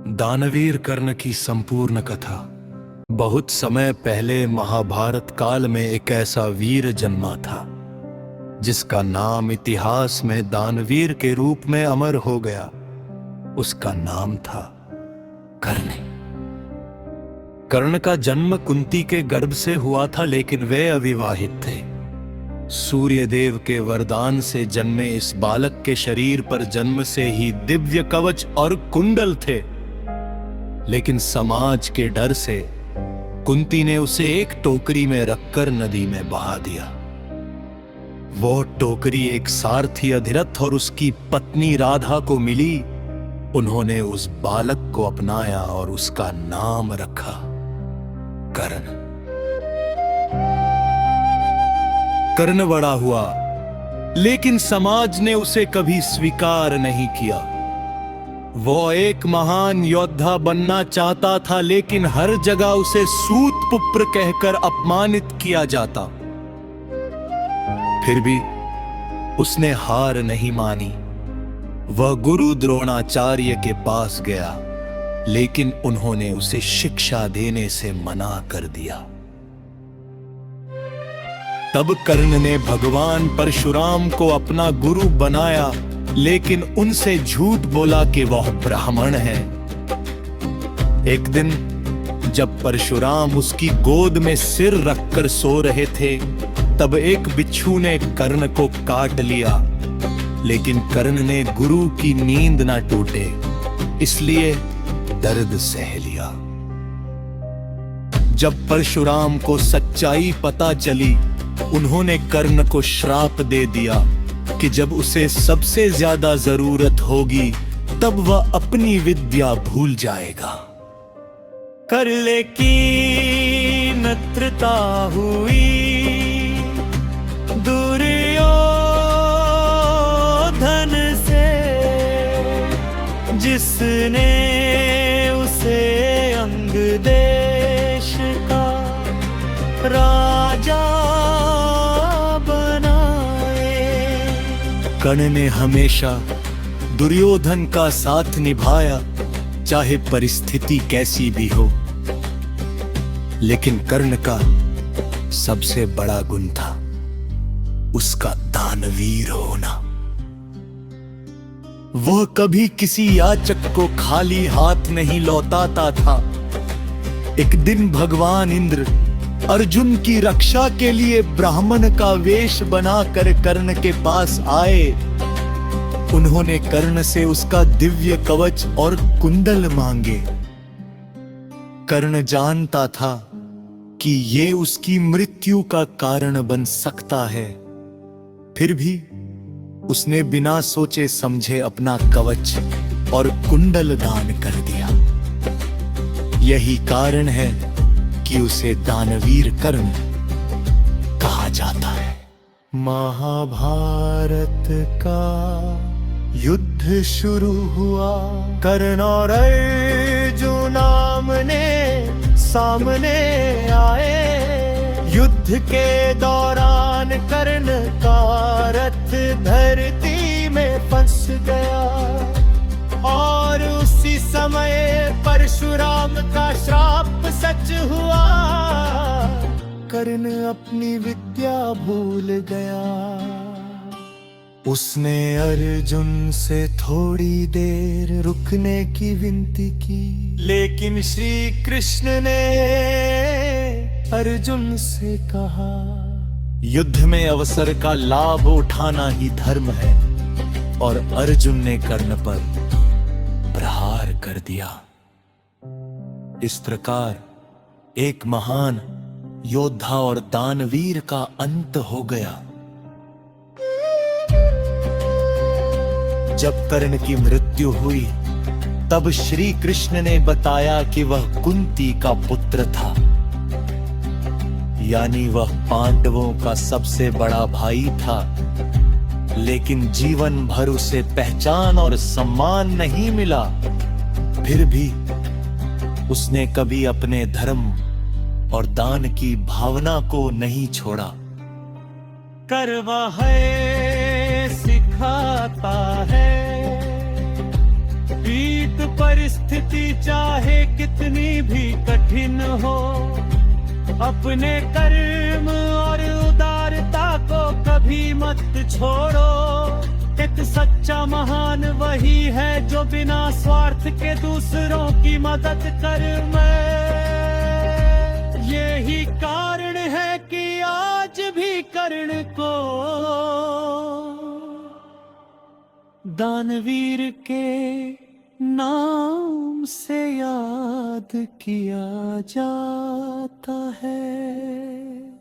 दानवीर कर्ण की संपूर्ण कथा। बहुत समय पहले महाभारत काल में एक ऐसा वीर जन्मा था जिसका नाम इतिहास में दानवीर के रूप में अमर हो गया। उसका नाम था कर्ण। कर्ण का जन्म कुंती के गर्भ से हुआ था, लेकिन वे अविवाहित थे। सूर्यदेव के वरदान से जन्मे इस बालक के शरीर पर जन्म से ही दिव्य कवच और कुंडल थे, लेकिन समाज के डर से कुंती ने उसे एक टोकरी में रखकर नदी में बहा दिया। वो टोकरी एक सारथी अधिरथ और उसकी पत्नी राधा को मिली। उन्होंने उस बालक को अपनाया और उसका नाम रखा कर्ण। कर्ण बड़ा हुआ, लेकिन समाज ने उसे कभी स्वीकार नहीं किया। वो एक महान योद्धा बनना चाहता था, लेकिन हर जगह उसे सूत पुत्र कहकर अपमानित किया जाता। फिर भी उसने हार नहीं मानी। वह गुरु द्रोणाचार्य के पास गया, लेकिन उन्होंने उसे शिक्षा देने से मना कर दिया। तब कर्ण ने भगवान परशुराम को अपना गुरु बनाया, लेकिन उनसे झूठ बोला कि वह ब्राह्मण है। एक दिन जब परशुराम उसकी गोद में सिर रखकर सो रहे थे, तब एक बिच्छू ने कर्ण को काट लिया, लेकिन कर्ण ने गुरु की नींद ना टूटे, इसलिए दर्द सह लिया। जब परशुराम को सच्चाई पता चली, उन्होंने कर्ण को श्राप दे दिया कि जब उसे सबसे ज्यादा जरूरत होगी तब वह अपनी विद्या भूल जाएगा। कर ले की मित्रता हुई दुर्योधन से, जिसने उसे अंग देश का राजा कर्ण ने हमेशा दुर्योधन का साथ निभाया, चाहे परिस्थिति कैसी भी हो। लेकिन कर्ण का सबसे बड़ा गुण था उसका दानवीर होना। वह कभी किसी याचक को खाली हाथ नहीं लौटाता था। एक दिन भगवान इंद्र अर्जुन की रक्षा के लिए ब्राह्मण का वेश बनाकर कर्ण के पास आए। उन्होंने कर्ण से उसका दिव्य कवच और कुंडल मांगे। कर्ण जानता था कि ये उसकी मृत्यु का कारण बन सकता है, फिर भी उसने बिना सोचे समझे अपना कवच और कुंडल दान कर दिया। यही कारण है कि उसे दानवीर कर्ण कहा जाता है। महाभारत का युद्ध शुरू हुआ। कर्ण और अर्जुन आमने सामने आए। युद्ध के दौरान कर्ण का रथ धरती में फंस गया और उसी समय परशुराम का श्राप सच हुआ। कर्ण अपनी विद्या भूल गया। उसने अर्जुन से थोड़ी देर रुकने की विनती की, लेकिन श्री कृष्ण ने अर्जुन से कहा, युद्ध में अवसर का लाभ उठाना ही धर्म है। और अर्जुन ने कर्ण पर प्रहार कर दिया। इस प्रकार एक महान योद्धा और दानवीर का अंत हो गया। जब कर्ण की मृत्यु हुई, तब श्री कृष्ण ने बताया कि वह कुंती का पुत्र था, यानी वह पांडवों का सबसे बड़ा भाई था। लेकिन जीवन भर उसे पहचान और सम्मान नहीं मिला। फिर भी उसने कभी अपने धर्म और दान की भावना को नहीं छोड़ा। करवा है सिखाता है विपरीत परिस्थिति चाहे कितनी भी कठिन हो, अपने कर्म और उदारता को कभी मत छोड़ो। एक सच्चा महान वही है जो बिना स्वार्थ के दूसरों की मदद करे। यही कारण है कि आज भी कर्ण को दानवीर के नाम से याद किया जाता है।